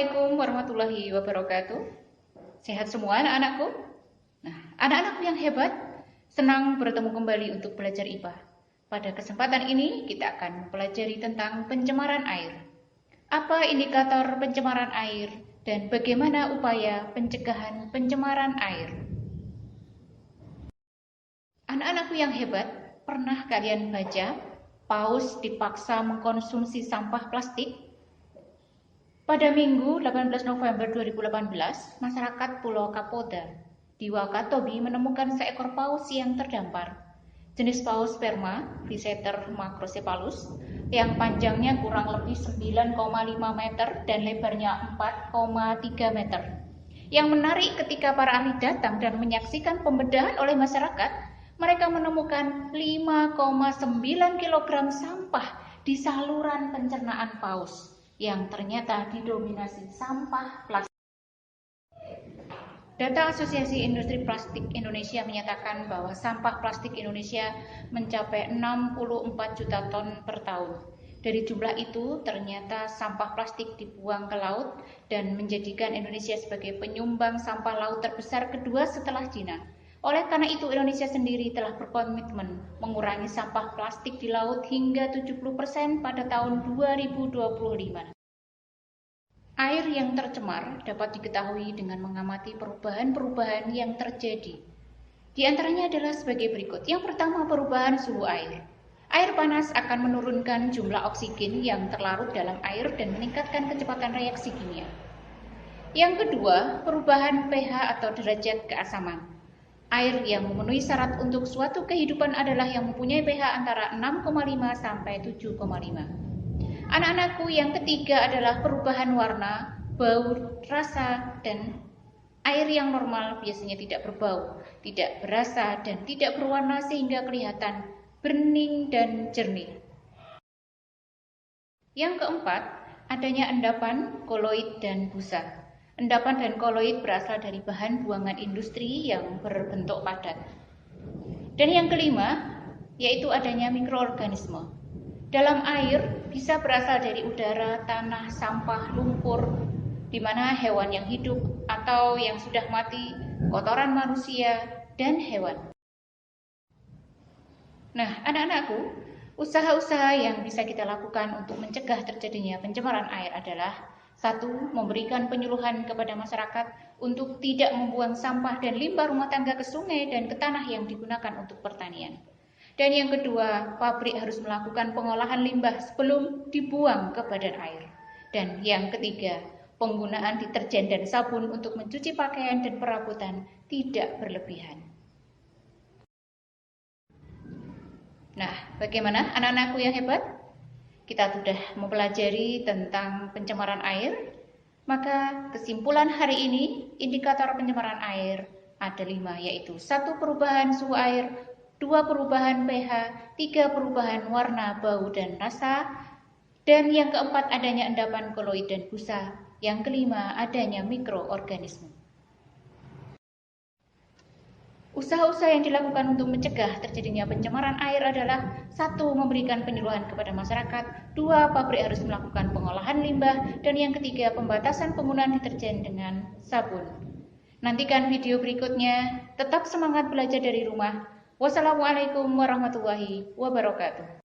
Assalamualaikum warahmatullahi wabarakatuh. Sehat semua anak-anakku? Nah, anak-anakku yang hebat, senang bertemu kembali untuk belajar IPA. Pada kesempatan ini, kita akan mempelajari tentang pencemaran air. Apa indikator pencemaran air dan bagaimana upaya pencegahan pencemaran air? Anak-anakku yang hebat, pernah kalian baca paus dipaksa mengkonsumsi sampah plastik? Pada Minggu 18 November 2018, masyarakat Pulau Kapolda di Wakatobi menemukan seekor paus yang terdampar. Jenis paus sperma, Physeter macrocephalus, yang panjangnya kurang lebih 9,5 meter dan lebarnya 4,3 meter. Yang menarik ketika para ahli datang dan menyaksikan pembedahan oleh masyarakat, mereka menemukan 5,9 kg sampah di saluran pencernaan paus yang ternyata didominasi sampah plastik. Data Asosiasi Industri Plastik Indonesia menyatakan bahwa sampah plastik Indonesia mencapai 64 juta ton per tahun. Dari jumlah itu, ternyata sampah plastik dibuang ke laut dan menjadikan Indonesia sebagai penyumbang sampah laut terbesar kedua setelah Cina. Oleh karena itu, Indonesia sendiri telah berkomitmen mengurangi sampah plastik di laut hingga 70% pada tahun 2025. Air yang tercemar dapat diketahui dengan mengamati perubahan-perubahan yang terjadi. Di antaranya adalah sebagai berikut. Yang pertama, perubahan suhu air. Air panas akan menurunkan jumlah oksigen yang terlarut dalam air dan meningkatkan kecepatan reaksi kimia. Yang kedua, perubahan pH atau derajat keasaman. Air yang memenuhi syarat untuk suatu kehidupan adalah yang mempunyai pH antara 6,5 sampai 7,5. Anak-anakku, yang ketiga adalah perubahan warna, bau, rasa, dan air yang normal biasanya tidak berbau, tidak berasa, dan tidak berwarna sehingga kelihatan bening dan jernih. Yang keempat, adanya endapan, koloid, dan busa. Endapan dan koloid berasal dari bahan buangan industri yang berbentuk padat. Dan yang kelima, yaitu adanya mikroorganisme. Dalam air bisa berasal dari udara, tanah, sampah, lumpur, di mana hewan yang hidup atau yang sudah mati, kotoran manusia, dan hewan. Nah, anak-anakku, usaha-usaha yang bisa kita lakukan untuk mencegah terjadinya pencemaran air adalah: 1. Memberikan penyuluhan kepada masyarakat untuk tidak membuang sampah dan limbah rumah tangga ke sungai dan ke tanah yang digunakan untuk pertanian. Dan yang kedua, pabrik harus melakukan pengolahan limbah sebelum dibuang ke badan air. Dan yang ketiga, penggunaan deterjen dan sabun untuk mencuci pakaian dan perabotan tidak berlebihan. Nah, bagaimana anak-anakku yang hebat? Kita sudah mempelajari tentang pencemaran air. Maka kesimpulan hari ini, indikator pencemaran air ada 5, yaitu 1. Perubahan suhu air, 2. Perubahan pH, 3. Perubahan warna, bau, dan rasa, dan yang keempat adanya endapan, koloid, dan busa. Yang kelima adanya mikroorganisme. Usaha-usaha yang dilakukan untuk mencegah terjadinya pencemaran air adalah: 1. Memberikan penyuluhan kepada masyarakat, 2. Pabrik harus melakukan pengolahan limbah, dan yang ketiga pembatasan penggunaan deterjen dengan sabun. Nantikan video berikutnya. Tetap semangat belajar dari rumah. Wassalamualaikum warahmatullahi wabarakatuh.